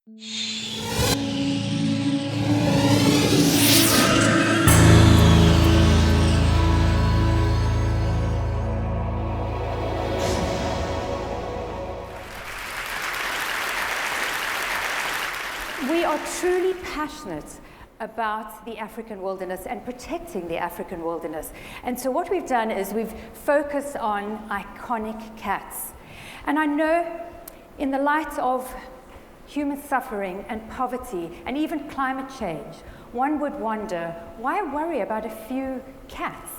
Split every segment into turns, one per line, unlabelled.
We are truly passionate about the African wilderness and protecting the African wilderness. And so what we've done is we've focused on iconic cats. And I know in the light of human suffering and poverty and even climate change, one would wonder, why worry about a few cats?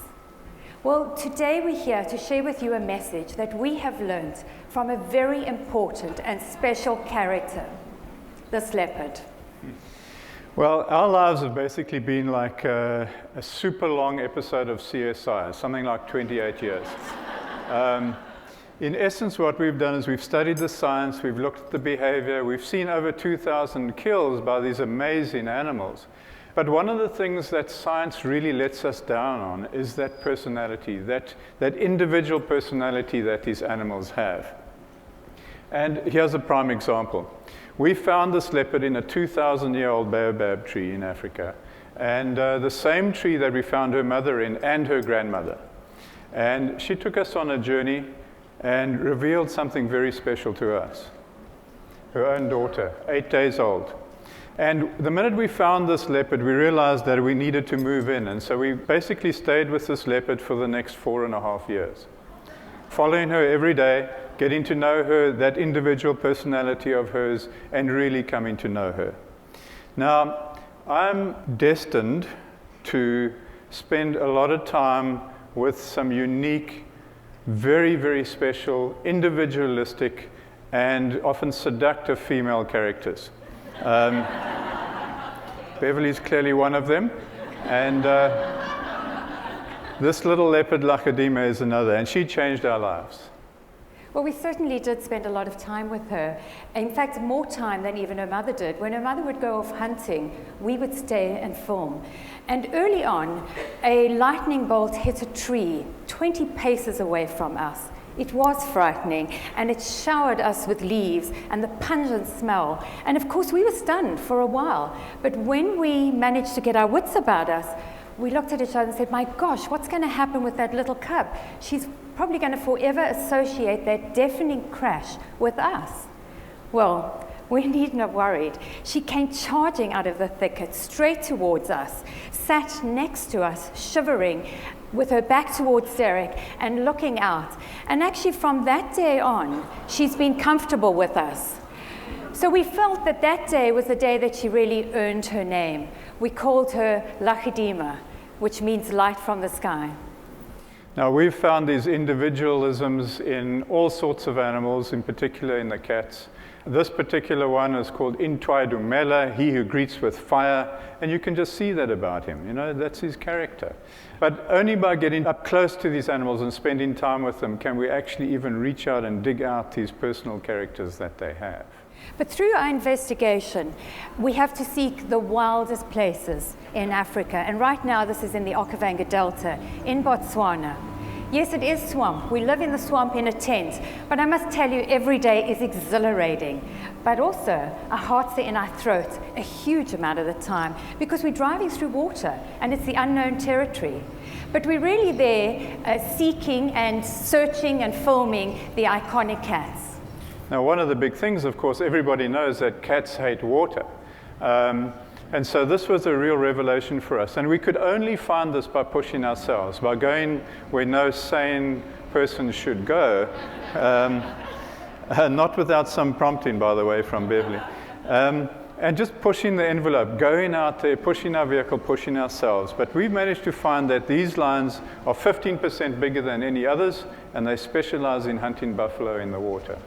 Well, today we're here to share with you a message that we have learned from a very important and special character, this leopard.
Well, our lives have basically been like a super long episode of CSI, something like 28 years. In essence, what we've done is we've studied the science, we've looked at the behavior, we've seen over 2,000 kills by these amazing animals. But one of the things that science really lets us down on is that personality, that individual personality that these animals have. And here's a prime example. We found this leopard in a 2,000-year-old baobab tree in Africa, and the same tree that we found her mother in and her grandmother. And she took us on a journey and revealed something very special to us. Her own daughter, 8 days old. And the minute we found this leopard, we realized that we needed to move in, and so we basically stayed with this leopard for the next 4.5 years. Following her every day, getting to know her, that individual personality of hers, and really coming to know her. Now, I'm destined to spend a lot of time with some unique, very, very special, individualistic, and often seductive female characters. Beverly's clearly one of them, and this little leopard, Lachadima, is another, and she changed our lives.
Well, we certainly did spend a lot of time with her. In fact, more time than even her mother did. When her mother would go off hunting, we would stay and film. And early on, a lightning bolt hit a tree 20 paces away from us. It was frightening, and it showered us with leaves and the pungent smell. And of course, we were stunned for a while. But when we managed to get our wits about us, we looked at each other and said, my gosh, what's going to happen with that little cub? She's probably going to forever associate that deafening crash with us. Well, we needn't have worried. She came charging out of the thicket, straight towards us, sat next to us, shivering, with her back towards Dereck and looking out. And actually, from that day on, she's been comfortable with us. So we felt that that day was the day that she really earned her name. We called her Lachadima, which means light from the sky.
Now, we've found these individualisms in all sorts of animals, in particular in the cats. This particular one is called Intwai Dumela, he who greets with fire, and you can just see that about him. You know, that's his character. But only by getting up close to these animals and spending time with them can we actually even reach out and dig out these personal characters that they have.
But through our investigation, we have to seek the wildest places in Africa. And right now, this is in the Okavango Delta in Botswana. Yes, it is swamp. We live in the swamp in a tent. But I must tell you, every day is exhilarating. But also, our hearts are in our throats a huge amount of the time because we're driving through water and it's the unknown territory. But we're really there seeking and searching and filming the iconic cats.
Now, one of the big things, of course, everybody knows that cats hate water. And so this was a real revelation for us. And we could only find this by pushing ourselves, by going where no sane person should go. Not without some prompting, by the way, from Beverly. And just pushing the envelope, going out there, pushing our vehicle, pushing ourselves. But we've managed to find that these lions are 15% bigger than any others, and they specialize in hunting buffalo in the water.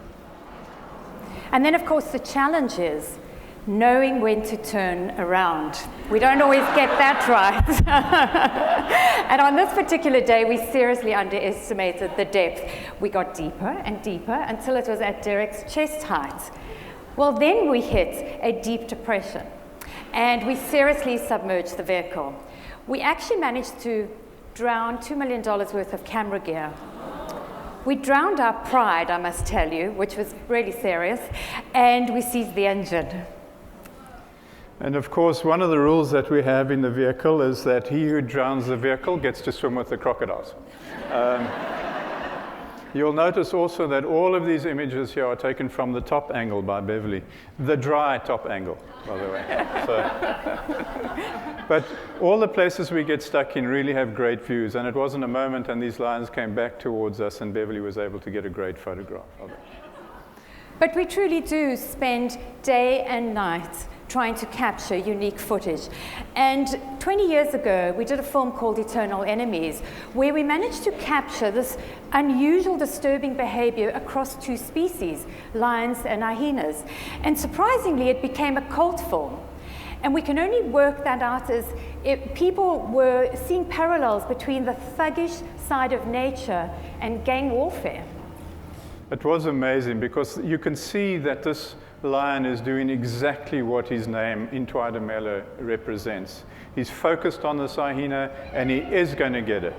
And then, of course, the challenge is knowing when to turn around. We don't always get that right. And on this particular day, we seriously underestimated the depth. We got deeper and deeper until it was at Dereck's chest height. Well, then we hit a deep depression, and we seriously submerged the vehicle. We actually managed to drown $2 million worth of camera gear. We drowned our pride, I must tell you, which was really serious, and we seized the engine.
And of course, one of the rules that we have in the vehicle is that he who drowns the vehicle gets to swim with the crocodiles. You'll notice also that all of these images here are taken from the top angle by Beverly, the dry top angle, by the way. But all the places we get stuck in really have great views, and it wasn't a moment, and these lions came back towards us, and Beverly was able to get a great photograph of it.
But we truly do spend day and night trying to capture unique footage. And 20 years ago, we did a film called Eternal Enemies, where we managed to capture this unusual, disturbing behavior across two species, lions and hyenas. And surprisingly, it became a cult film. And we can only work that out as if people were seeing parallels between the thuggish side of nature and gang warfare.
It was amazing because you can see that this lion is doing exactly what his name, Intwaidamela, represents. He's focused on the hyena, and he is going to get it.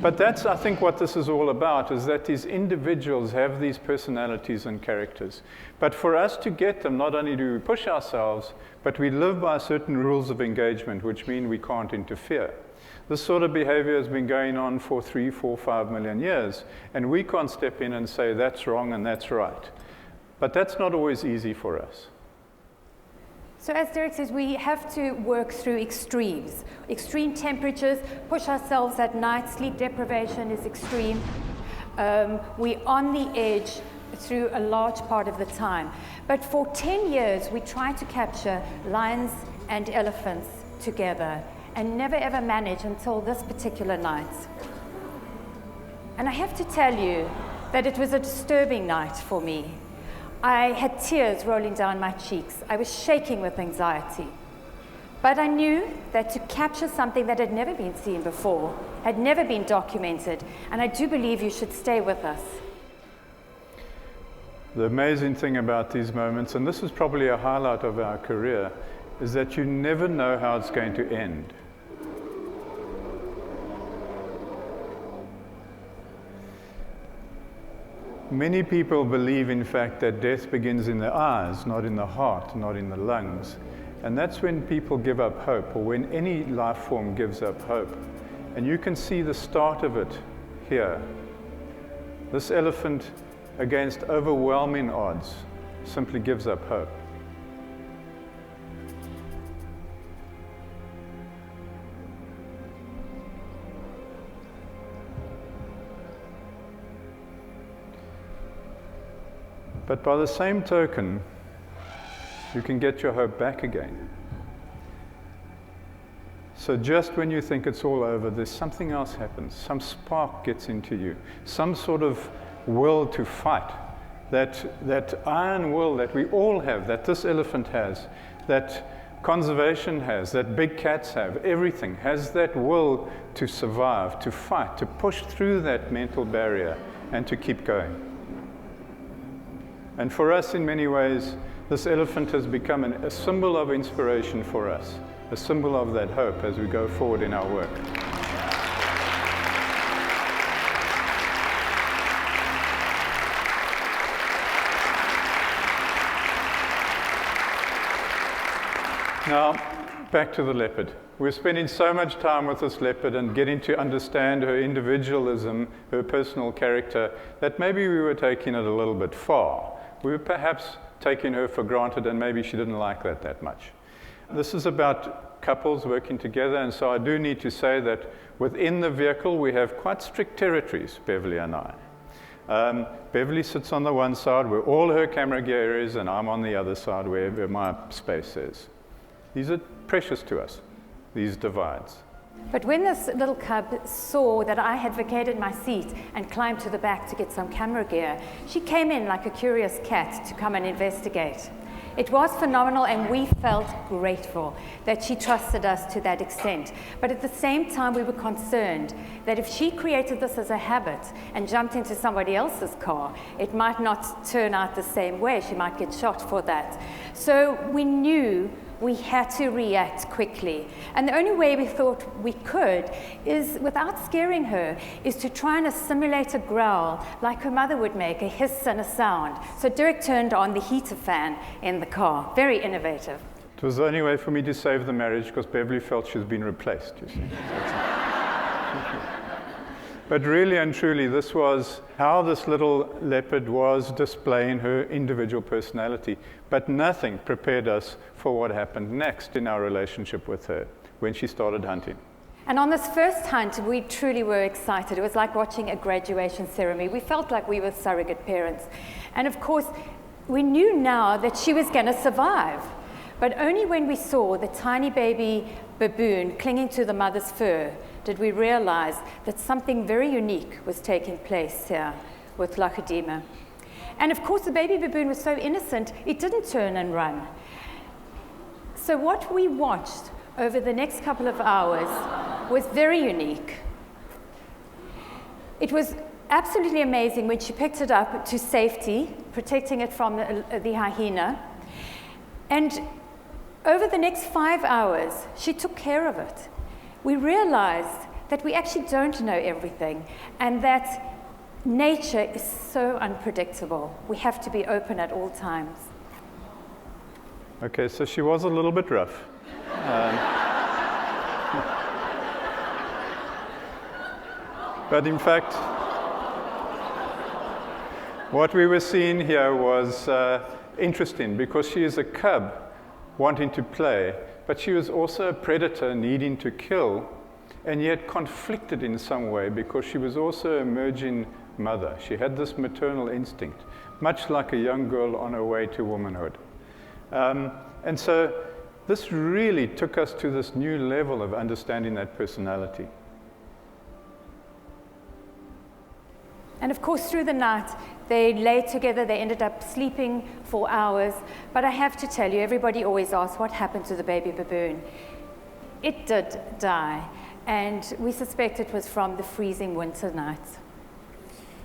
But that's, I think, what this is all about, is that these individuals have these personalities and characters. But for us to get them, not only do we push ourselves, but we live by certain rules of engagement, which mean we can't interfere. This sort of behavior has been going on for 3, 4, 5 million years, and we can't step in and say that's wrong and that's right. But that's not always easy for us.
So as Dereck says, we have to work through extremes. Extreme temperatures, push ourselves at night, sleep deprivation is extreme. We're on the edge through a large part of the time. But for 10 years, we tried to capture lions and elephants together, and never ever managed until this particular night. And I have to tell you that it was a disturbing night for me. I had tears rolling down my cheeks. I was shaking with anxiety. But I knew that to capture something that had never been seen before, had never been documented, and I do believe you should stay with us.
The amazing thing about these moments, and this is probably a highlight of our career, is that you never know how it's going to end. Many people believe, in fact, that death begins in the eyes, not in the heart, not in the lungs. And that's when people give up hope, or when any life form gives up hope. And you can see the start of it here. This elephant, against overwhelming odds, simply gives up hope. But by the same token, you can get your hope back again. So just when you think it's all over, there's something else happens. Some spark gets into you. Some sort of will to fight. That iron will that we all have, that this elephant has, that conservation has, that big cats have, everything has that will to survive, to fight, to push through that mental barrier and to keep going. And for us, in many ways, this elephant has become a symbol of inspiration for us, a symbol of that hope as we go forward in our work. Now, back to the leopard. We're spending so much time with this leopard and getting to understand her individualism, her personal character, that maybe we were taking it a little bit far. We were perhaps taking her for granted, and maybe she didn't like that much. This is about couples working together, and so I do need to say that within the vehicle we have quite strict territories, Beverly and I. Beverly sits on the one side where all her camera gear is, and I'm on the other side where my space is. These are precious to us, these divides.
But when this little cub saw that I had vacated my seat and climbed to the back to get some camera gear, she came in like a curious cat to come and investigate. It was phenomenal, and we felt grateful that she trusted us to that extent. But at the same time, we were concerned that if she created this as a habit and jumped into somebody else's car, it might not turn out the same way. She might get shot for that. So we knew we had to react quickly. And the only way we thought we could is, without scaring her, is to try and simulate a growl like her mother would make, a hiss and a sound. So Dereck turned on the heater fan in the car. Very innovative.
It was the only way for me to save the marriage because Beverly felt she's been replaced, you see. But really and truly, this was how this little leopard was displaying her individual personality. But nothing prepared us for what happened next in our relationship with her when she started hunting.
And on this first hunt, we truly were excited. It was like watching a graduation ceremony. We felt like we were surrogate parents. And of course, we knew now that she was going to survive. But only when we saw the tiny baby baboon clinging to the mother's fur did we realize that something very unique was taking place here with Lachudema. And of course, the baby baboon was so innocent, it didn't turn and run. So what we watched over the next couple of hours was very unique. It was absolutely amazing when she picked it up to safety, protecting it from the hyena. And over the next 5 hours, she took care of it. We realized that we actually don't know everything and that nature is so unpredictable. We have to be open at all times.
Okay, so she was a little bit rough. But in fact, what we were seeing here was interesting because she is a cub wanting to play, but she was also a predator needing to kill, and yet conflicted in some way because she was also an emerging mother. She had this maternal instinct, much like a young girl on her way to womanhood. And so this really took us to this new level of understanding that personality.
And of course, through the night, they lay together, they ended up sleeping for hours. But I have to tell you, everybody always asks, what happened to the baby baboon? It did die, and we suspect it was from the freezing winter nights.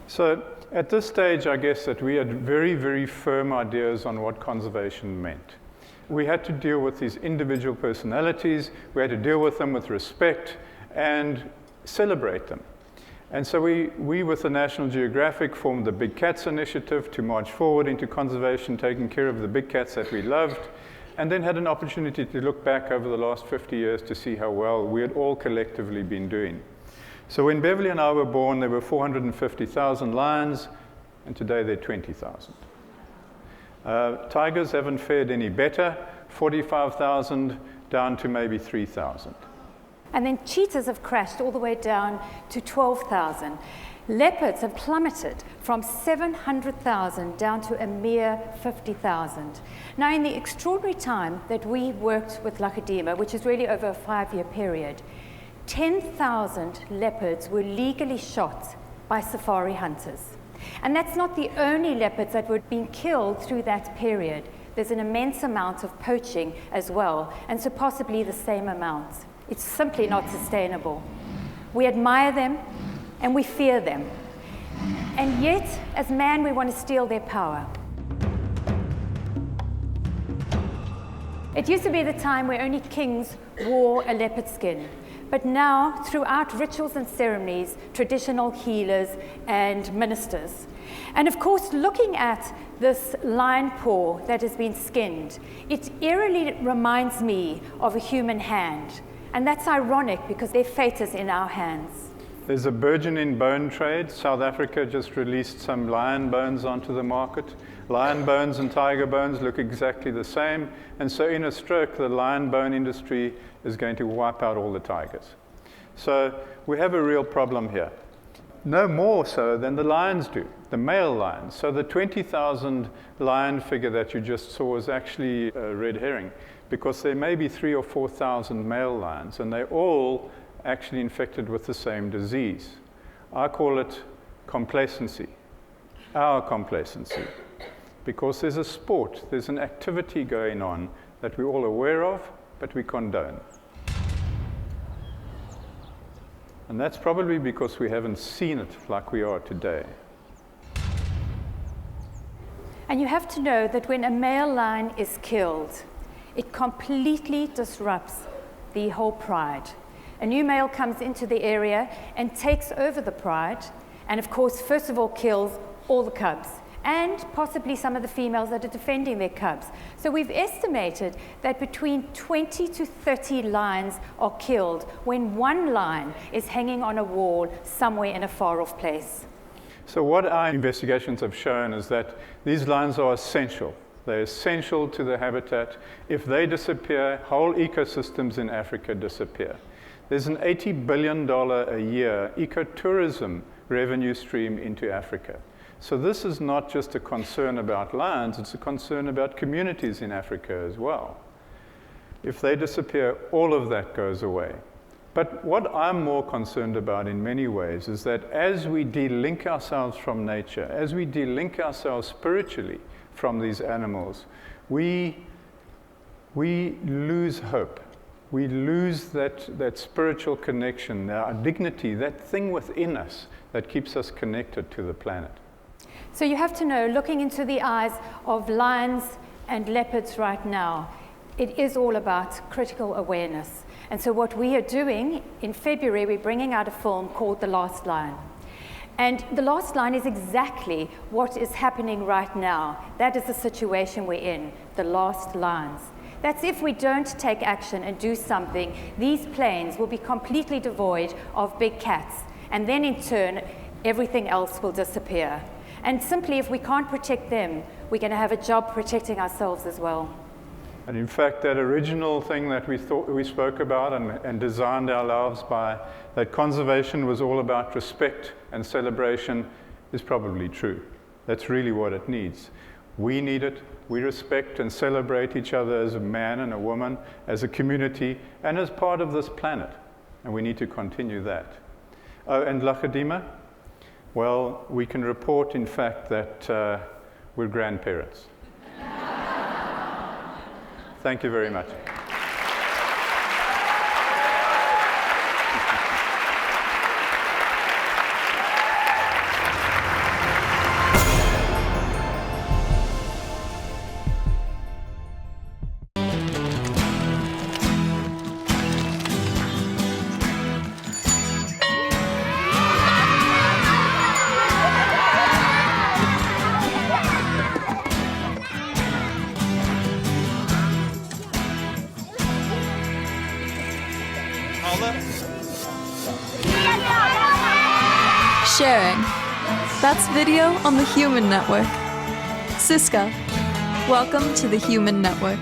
So at this stage, I guess that we had very, very firm ideas on what conservation meant. We had to deal with these individual personalities, we had to deal with them with respect and celebrate them. And so we with the National Geographic formed the Big Cats Initiative to march forward into conservation, taking care of the big cats that we loved, and then had an opportunity to look back over the last 50 years to see how well we had all collectively been doing. So when Beverly and I were born, there were 450,000 lions, and today there are 20,000. Tigers haven't fared any better, 45,000 down to maybe 3,000.
And then cheetahs have crashed all the way down to 12,000. Leopards have plummeted from 700,000 down to a mere 50,000. Now, in the extraordinary time that we worked with Lachudema, which is really over a 5-year period, 10,000 leopards were legally shot by safari hunters. And that's not the only leopards that were being killed through that period. There's an immense amount of poaching as well, and so possibly the same amount. It's simply not sustainable. We admire them and we fear them. And yet, as man, we want to steal their power. It used to be the time where only kings wore a leopard skin. But now, throughout rituals and ceremonies, traditional healers and ministers. And of course, looking at this lion paw that has been skinned, it eerily reminds me of a human hand. And that's ironic because their fate is in our hands.
There's a burgeoning bone trade. South Africa just released some lion bones onto the market. Lion bones and tiger bones look exactly the same. And so in a stroke, the lion bone industry is going to wipe out all the tigers. So we have a real problem here. No more so than the lions do, the male lions. So the 20,000 lion figure that you just saw is actually a red herring, because there may be 3,000 or 4,000 male lions, and they're all actually infected with the same disease. I call it complacency, our complacency, because there's a sport, there's an activity going on that we're all aware of, but we condone. And that's probably because we haven't seen it like we are today.
And you have to know that when a male lion is killed, It completely disrupts the whole pride. A new male comes into the area and takes over the pride, and of course, first of all, kills all the cubs, and possibly some of the females that are defending their cubs. So we've estimated that between 20 to 30 lions are killed when one lion is hanging on a wall somewhere in a far-off place.
So what our investigations have shown is that these lions are essential. They're essential to the habitat. If they disappear, whole ecosystems in Africa disappear. There's an $80 billion a year ecotourism revenue stream into Africa. So this is not just a concern about lions, it's a concern about communities in Africa as well. If they disappear, all of that goes away. But what I'm more concerned about in many ways is that as we de-link ourselves from nature, as we de-link ourselves spiritually from these animals, we lose hope. We lose that spiritual connection, our dignity, that thing within us that keeps us connected to the planet.
So you have to know, looking into the eyes of lions and leopards right now, it is all about critical awareness. And so what we are doing, in February, we're bringing out a film called The Last Lion. And The Last Lion is exactly what is happening right now. That is the situation we're in, the last lions. That's if we don't take action and do something, these plains will be completely devoid of big cats. And then in turn, everything else will disappear. And simply, if we can't protect them, we're going to have a job protecting ourselves as well.
And in fact, that original thing that we spoke about and designed our lives by, that conservation was all about respect and celebration, is probably true. That's really what it needs. We need it. We respect and celebrate each other as a man and a woman, as a community, and as part of this planet. And we need to continue that. Oh, and Lachadima? Well, we can report, in fact, that we're grandparents. Thank you very much.
Sharing. That's video on the Human Network. Siska, welcome to the Human Network.